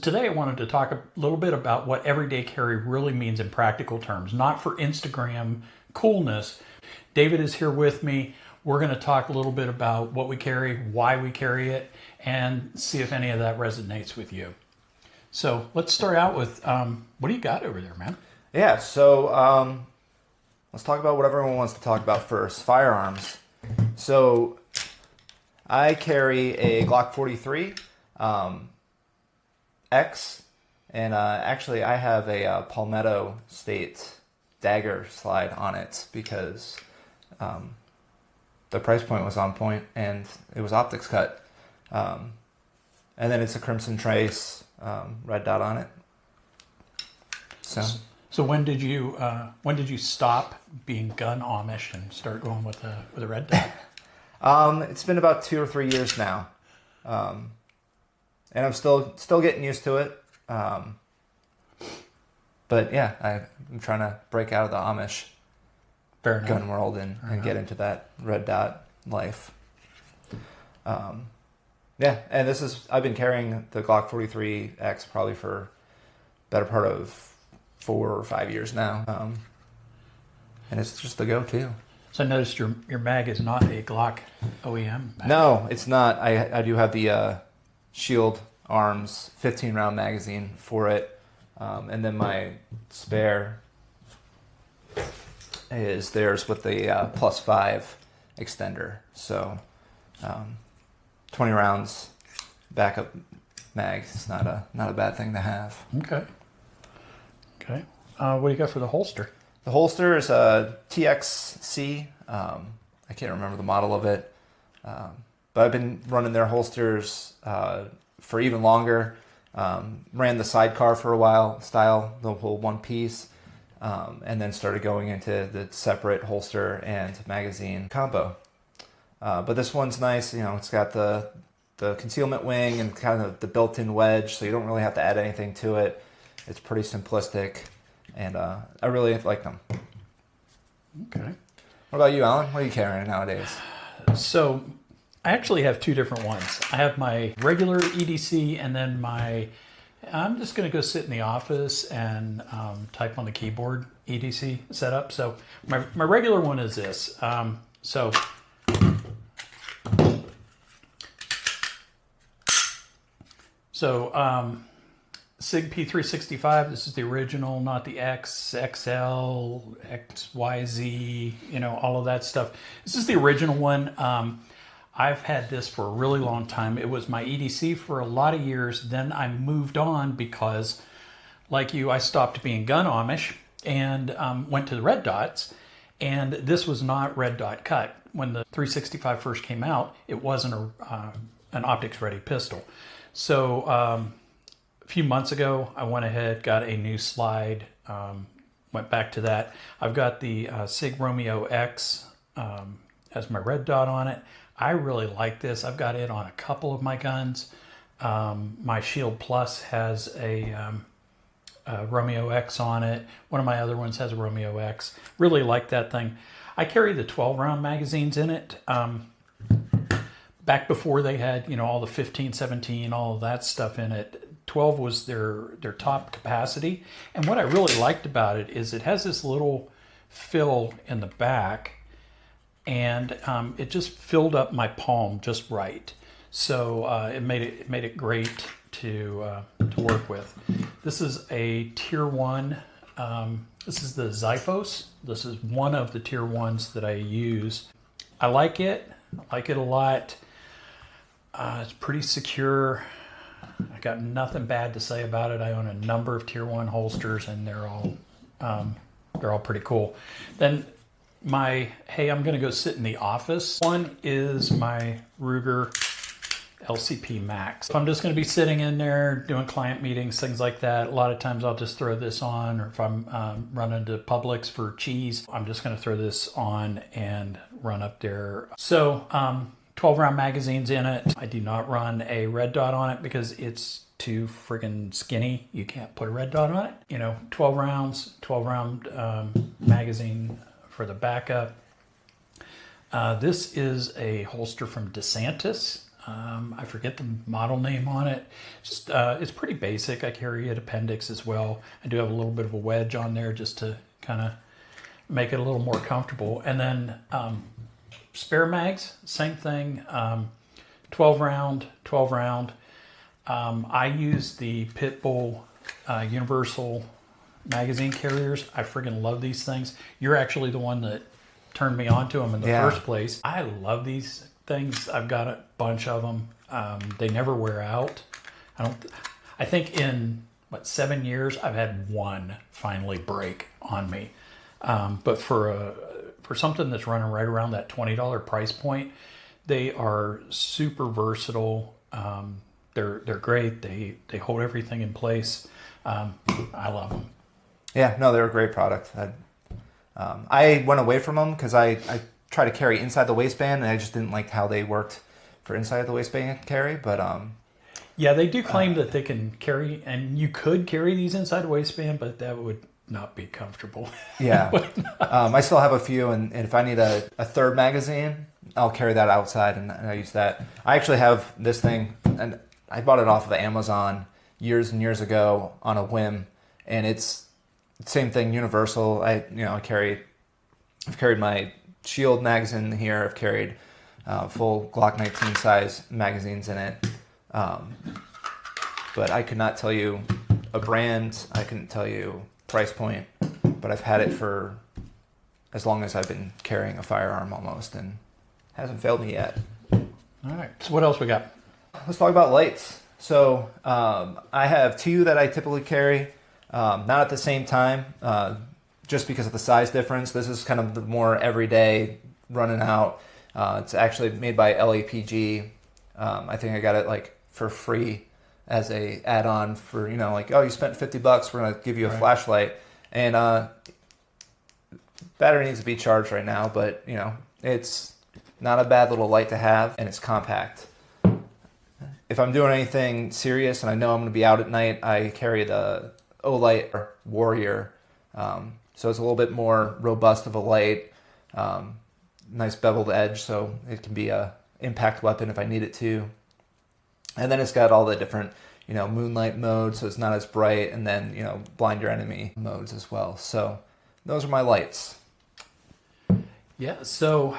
Today I wanted to talk a little bit about what everyday carry really means in practical terms, not for Instagram coolness. David is here with me. We're going to talk a little bit about what we carry, why we carry it, and see if any of that resonates with you. So let's start out with, what do you got over there, man? Yeah, so let's talk about what everyone wants to talk about first, firearms. So I carry a Glock 43 X, and actually I have a Palmetto State dagger slide on it because the price point was on point and it was optics cut. And then it's a Crimson Trace red dot on it. So when did you stop being gun Amish and start going with a red dot? It's been about 2 or 3 years now. And I'm still getting used to it. But yeah, I'm trying to break out of the Amish gun world and get into that red dot life. Yeah, and I've been carrying the Glock 43X probably for better part of 4 or 5 years now. And it's just the go-to. So I noticed your mag is not a Glock OEM mag. No, it's not. I do have the Shield Arms 15 round magazine for it. And then my spare is theirs with the +5 extender. So 20 rounds backup mag is not a bad thing to have. Okay. What do you got for the holster? The holster is a TXC. I can't remember the model of it. But I've been running their holsters for even longer. Ran the sidecar for a while, style, the whole one piece, and then started going into the separate holster and magazine combo. But this one's nice, it's got the concealment wing and kind of the built-in wedge, so you don't really have to add anything to it. It's pretty simplistic, and I really like them. Okay. What about you, Alan? What are you carrying nowadays? So I actually have two different ones. I have my regular EDC and then I'm just going to go sit in the office and type on the keyboard EDC setup. So my regular one is this. SIG P365, this is the original, not the X, XL, XYZ, all of that stuff. This is the original one. I've had this for a really long time. It was my EDC for a lot of years. Then I moved on because, like you, I stopped being gun Amish and went to the red dots. And this was not red dot cut. When the 365 first came out, it wasn't an optics ready pistol. So a few months ago, I went ahead, got a new slide, went back to that. I've got the SIG Romeo X as my red dot on it. I really like this. I've got it on a couple of my guns. My Shield Plus has a Romeo X on it. One of my other ones has a Romeo X. Really like that thing. I carry the 12 round magazines in it. Back before they had, all the 15, 17, all of that stuff in it, 12 was their top capacity. And what I really liked about it is it has this little fill in the back, and it just filled up my palm just right. So it made it great to work with. This is a tier 1. This is the Xiphos. This is one of the tier 1s that I use. I like it. I like it a lot. It's pretty secure. I got nothing bad to say about it. I own a number of tier 1 holsters, and they're all pretty cool. Then I'm going to go sit in the office one is my Ruger LCP Max. If I'm just going to be sitting in there doing client meetings, things like that, a lot of times I'll just throw this on, or if I'm running to Publix for cheese, I'm just going to throw this on and run up there. So 12 round magazines in it. I do not run a red dot on it because it's too friggin' skinny. You can't put a red dot on it. 12 rounds, 12 round magazine for the backup. This is a holster from DeSantis. I forget the model name on it. Just it's pretty basic. I carry an appendix as well. I do have a little bit of a wedge on there just to kind of make it a little more comfortable. And then spare mags, same thing. 12 round. I use the Pitbull universal magazine carriers. I friggin' love these things. You're actually the one that turned me on to them in the first place. I love these things. I've got a bunch of them. They never wear out. I think in 7 years I've had one finally break on me. But for something that's running right around that $20 price point, they are super versatile. They're great. They hold everything in place. I love them. Yeah, no, they're a great product. I went away from them because I try to carry inside the waistband, and I just didn't like how they worked for inside the waistband carry. But yeah, they do claim that they can carry, and you could carry these inside the waistband, but that would not be comfortable. Yeah, I still have a few, and if I need a third magazine, I'll carry that outside, and I use that. I actually have this thing, and I bought it off of Amazon years and years ago on a whim, and it's the same thing, universal. I've carried my Shield magazine here. I've carried full Glock 19 size magazines in it, but I could not tell you a brand. I couldn't tell you price point, but I've had it for as long as I've been carrying a firearm almost, and hasn't failed me yet. All right. So what else we got? Let's talk about lights. So I have two that I typically carry, not at the same time, just because of the size difference. This is kind of the more everyday running out. It's actually made by LAPG. I think I got it for free as a add-on for, you spent $50, we're going to give you a flashlight. And battery needs to be charged right now, but it's not a bad little light to have, and it's compact. If I'm doing anything serious and I know I'm going to be out at night, I carry the Olight Warrior. So it's a little bit more robust of a light, nice beveled edge, so it can be a impact weapon if I need it to. And then it's got all the different, moonlight modes, so it's not as bright, and then, blind your enemy modes as well. So those are my lights. Yeah, so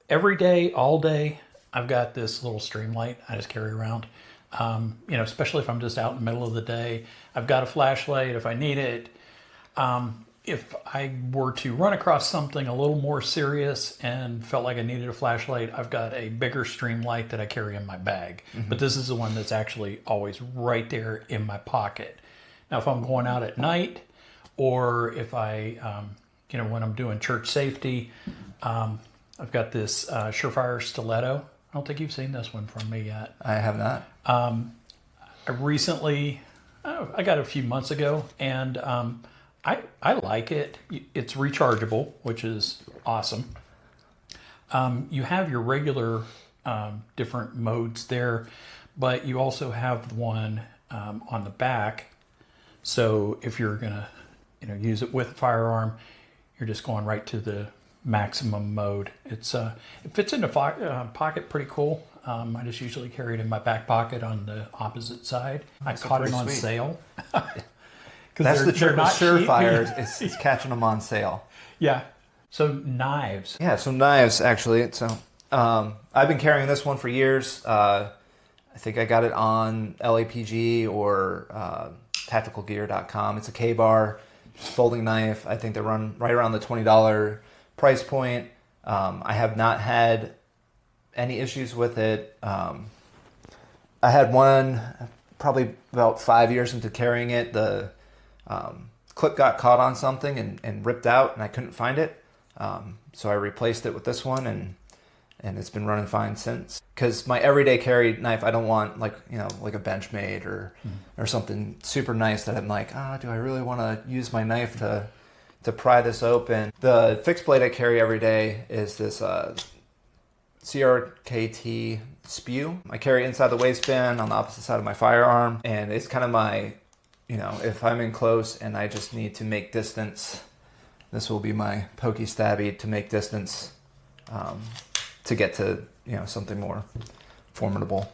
every day, all day, I've got this little stream light I just carry around. Especially if I'm just out in the middle of the day. I've got a flashlight if I need it. If I were to run across something a little more serious and felt like I needed a flashlight, I've got a bigger stream light that I carry in my bag. Mm-hmm. But this is the one that's actually always right there in my pocket. Now, if I'm going out at night, or if I, when I'm doing church safety, I've got this Surefire Stiletto. I don't think you've seen this one from me yet. I have not. I recently, I got it a few months ago, and I like it. It's rechargeable, which is awesome. You have your regular different modes there, but you also have one on the back. So if you're gonna, use it with a firearm, you're just going right to the maximum mode. It fits in the pocket pretty cool. I just usually carry it in my back pocket on the opposite side. I caught it on sale. That's the trick with Surefire, is catching them on sale. Yeah. So knives. Yeah, so knives, actually. So I've been carrying this one for years. I think I got it on LAPG or tacticalgear.com. It's a K-bar folding knife. I think they run right around the $20 price point. I have not had any issues with it. I had one probably about 5 years into carrying it. The clip got caught on something and ripped out, and I couldn't find it. So I replaced it with this one, and it's been running fine since. Because my everyday carry knife, I don't want like a Benchmade or something super nice that I'm like, do I really want to use my knife to pry this open? The fixed blade I carry every day is this CRKT Spew. I carry inside the waistband on the opposite side of my firearm, and it's kind of my, if I'm in close and I just need to make distance, this will be my pokey stabby to make distance, to get to something more formidable.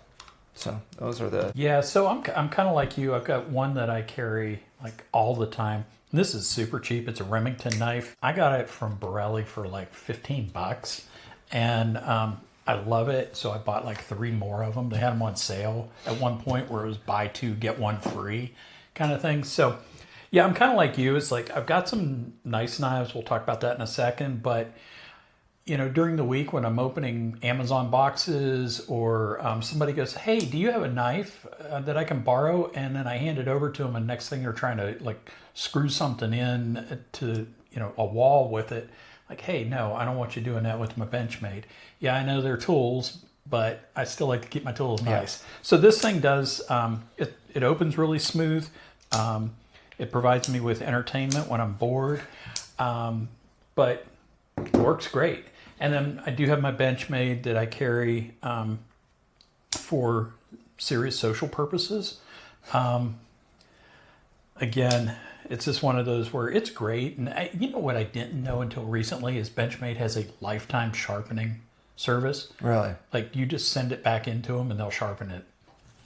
So those are the... Yeah, so I'm kind of like you. I've got one that I carry like all the time. This is super cheap. It's a Remington knife. I got it from Borelli for like $15, and I love it. So I bought like 3 more of them. They had them on sale at one point where it was buy 2 get 1 free kind of thing. So yeah, I'm kind of like you. It's like I've got some nice knives. We'll talk about that in a second, but you know, during the week when I'm opening Amazon boxes or somebody goes, hey, do you have a knife that I can borrow? And then I hand it over to them, and next thing they're trying to like screw something in to, you know, a wall with it. Like, hey, no, I don't want you doing that with my Benchmade. Yeah, I know they're tools, but I still like to keep my tools nice. So this thing does, it opens really smooth. It provides me with entertainment when I'm bored, but it works great. And then I do have my Benchmade that I carry for serious social purposes. Again, it's just one of those where it's great. And you know what I didn't know until recently is Benchmade has a lifetime sharpening service. Really? Like you just send it back into them and they'll sharpen it.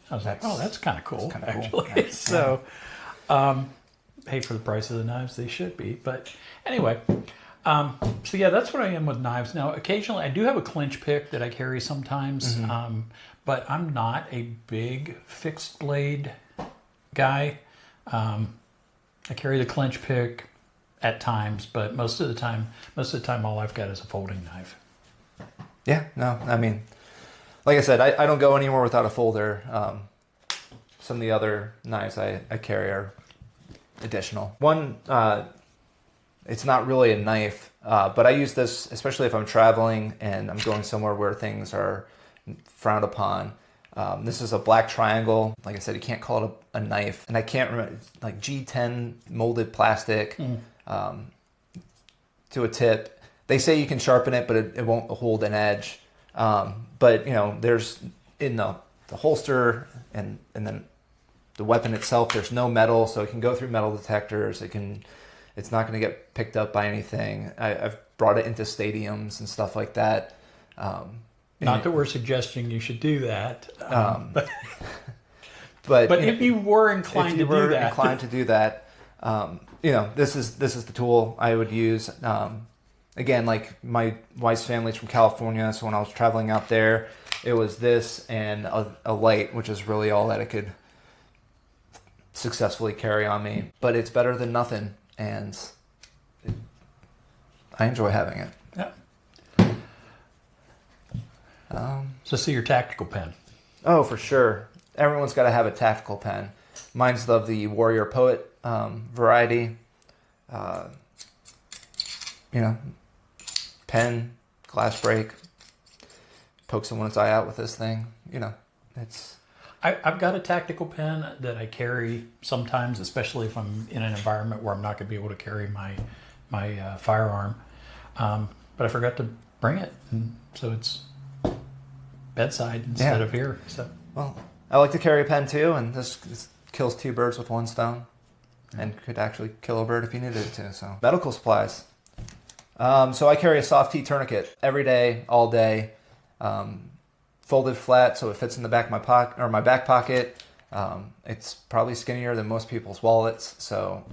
I was like, oh, that's kind of cool, actually. Cool. Yeah. So, hey, for the price of the knives, they should be. But anyway, so yeah, that's what I am with knives. Now, occasionally I do have a clinch pick that I carry sometimes, but I'm not a big fixed blade guy. I carry the clinch pick at times, but most of the time, all I've got is a folding knife. Yeah, no, I mean, like I said, I don't go anywhere without a folder. Some of the other knives I carry are additional. One, it's not really a knife, but I use this especially if I'm traveling and I'm going somewhere where things are frowned upon. This is a black triangle. Like I said, you can't call it a knife. And I can't remember, like G10 molded plastic to a tip. They say you can sharpen it, but it won't hold an edge. But, you know, there's in the holster and then the weapon itself, there's no metal, so it can go through metal detectors. It's not going to get picked up by anything. I've brought it into stadiums and stuff like that. Not that we're suggesting you should do that. But if you were inclined to do that, you know, this is the tool I would use. Again, like my wife's family's from California, so when I was traveling out there, it was this and a light, which is really all that it could successfully carry on me. But it's better than nothing, and I enjoy having it. Yeah. So see your tactical pen. Oh, for sure. Everyone's got to have a tactical pen. Mine's of the Warrior Poet variety. You know, pen, glass break, poke someone's eye out with this thing. You know, it's... I've got a tactical pen that I carry sometimes, especially if I'm in an environment where I'm not going to be able to carry my firearm. But I forgot to bring it, and so it's bedside instead of here. So well, I like to carry a pen too, and this kills 2 birds with 1 stone, and could actually kill a bird if you needed it to. So medical supplies. So I carry a soft T tourniquet every day, all day, folded flat so it fits in the back of my pocket or my back pocket. It's probably skinnier than most people's wallets, so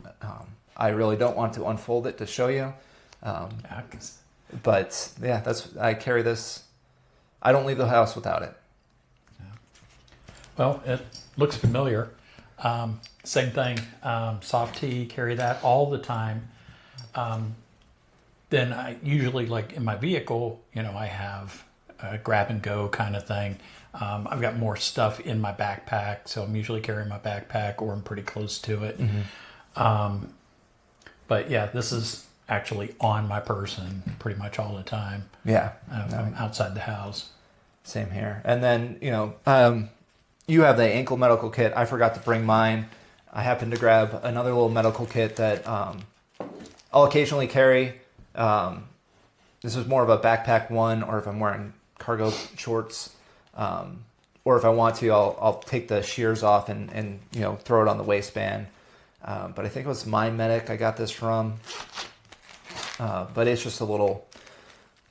I really don't want to unfold it to show you. But yeah, I carry this. I don't leave the house without it. Yeah. Well, it looks familiar. Same thing. Soft T, carry that all the time. Then I usually, like in my vehicle, you know, I have a grab and go kind of thing. I've got more stuff in my backpack, so I'm usually carrying my backpack or I'm pretty close to it. But yeah, this is actually on my person pretty much all the time. Yeah. I'm outside the house. Same here. And then, you know, you have the ankle medical kit. I forgot to bring mine. I happened to grab another little medical kit that I'll occasionally carry. This is more of a backpack one, or if I'm wearing cargo shorts, or if I want to, I'll take the shears off and you know, throw it on the waistband. But I think it was My Medic I got this from. But it's just a little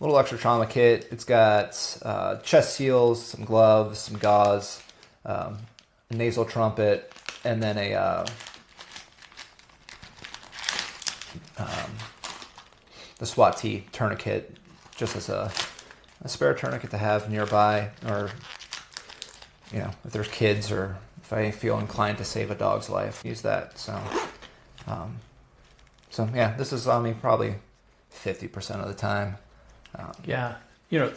little extra trauma kit. It's got chest seals, some gloves, some gauze, a nasal trumpet, and then the SWAT T tourniquet, just as a spare tourniquet to have nearby, or if there's kids, or if I feel inclined to save a dog's life, use that. So yeah, this is on me probably 50% of the time. Yeah.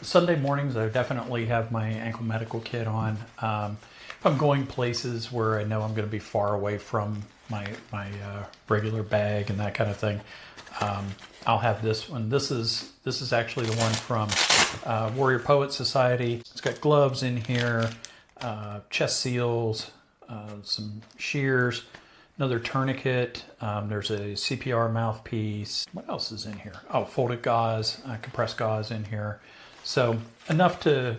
Sunday mornings, I definitely have my ankle medical kit on. If I'm going places where I know I'm going to be far away from my regular bag and that kind of thing, I'll have this one. This is actually the one from Warrior Poet Society. It's got gloves in here, chest seals, some shears, another tourniquet. There's a CPR mouthpiece. What else is in here? Oh, folded gauze, compressed gauze in here. So enough to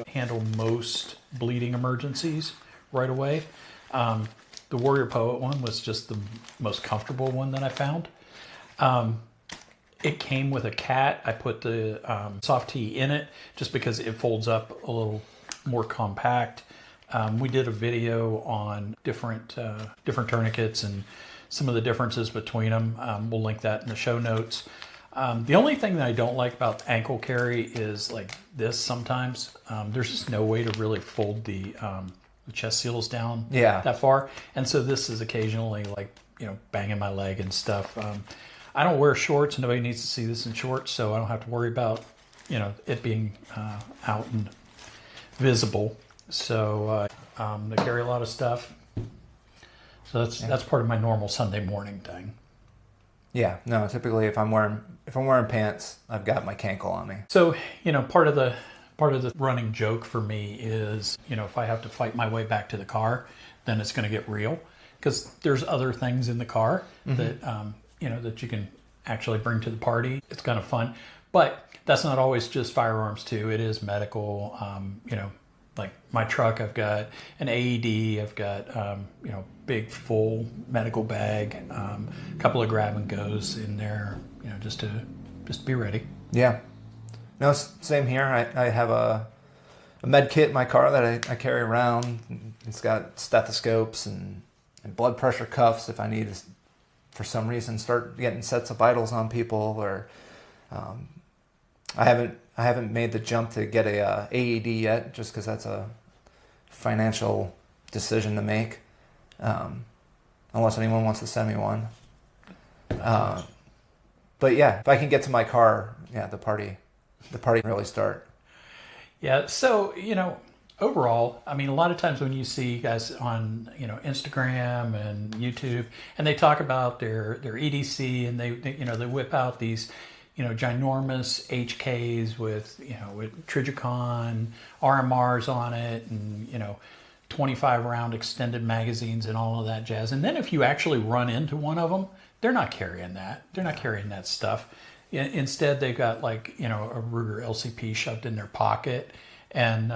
handle most bleeding emergencies right away. The Warrior Poet one was just the most comfortable one that I found. It came with a cat. I put the soft tee in it just because it folds up a little more compact. We did a video on different tourniquets and some of the differences between them. We'll link that in the show notes. The only thing that I don't like about ankle carry is like this sometimes. There's just no way to really fold the chest seals down that far. And so this is occasionally like, banging my leg and stuff. I don't wear shorts. Nobody needs to see this in shorts, so I don't have to worry about, it being out and visible. So they carry a lot of stuff. So that's part of my normal Sunday morning thing. Yeah, no, typically if I'm wearing pants, I've got my cankle on me. So, part of the running joke for me is, if I have to fight my way back to the car, then it's going to get real, because there's other things in the car that that you can actually bring to the party. It's kind of fun, but that's not always just firearms too. It is medical. Like my truck, I've got an AED, I've got, big full medical bag, a couple of grab and goes in there, just to be ready. Yeah. No, same here. I have a med kit in my car that I carry around. It's got stethoscopes and blood pressure cuffs if I need to, for some reason, start getting sets of vitals on people, or I haven't made the jump to get a AED yet, just because that's a financial decision to make, unless anyone wants to send me one. But yeah, if I can get to my car, the party really start. Yeah. So overall, I mean, a lot of times when you see guys on Instagram and YouTube, and they talk about their EDC, and they whip out these ginormous HKs with Trijicon RMRs on it, and 25 round extended magazines and all of that jazz. And then if you actually run into one of them, they're not carrying that. They're not carrying that stuff. Instead, they've got like a Ruger LCP shoved in their pocket, and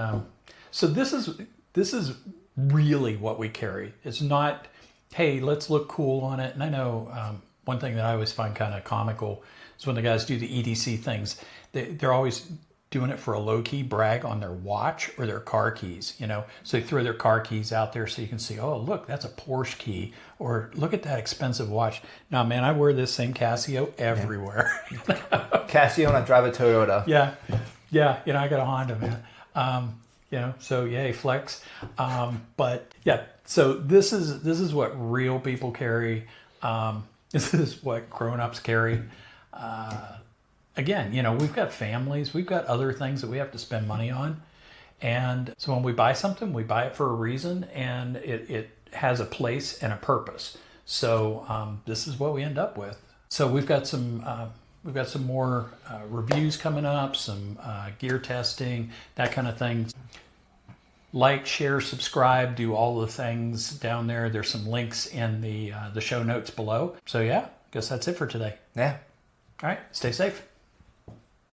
so this is really what we carry. It's not, hey, let's look cool on it. And I know one thing that I always find kind of comical is when the guys do the EDC things, they're always doing it for a low-key brag on their watch or their car keys, So they throw their car keys out there so you can see, oh, look, that's a Porsche key, or look at that expensive watch. Now, man, I wear this same Casio everywhere. Casio, and I drive a Toyota. Yeah, I got a Honda, man. So yay, flex. But yeah, so this is what real people carry. This is what grown-ups carry. Again, we've got families, we've got other things that we have to spend money on. And so when we buy something, we buy it for a reason, and it has a place and a purpose. So this is what we end up with. So we've got some more reviews coming up, some gear testing, that kind of thing. Like, share, subscribe, do all the things down there. There's some links in the show notes below. So yeah, I guess that's it for today. Yeah. All right, stay safe.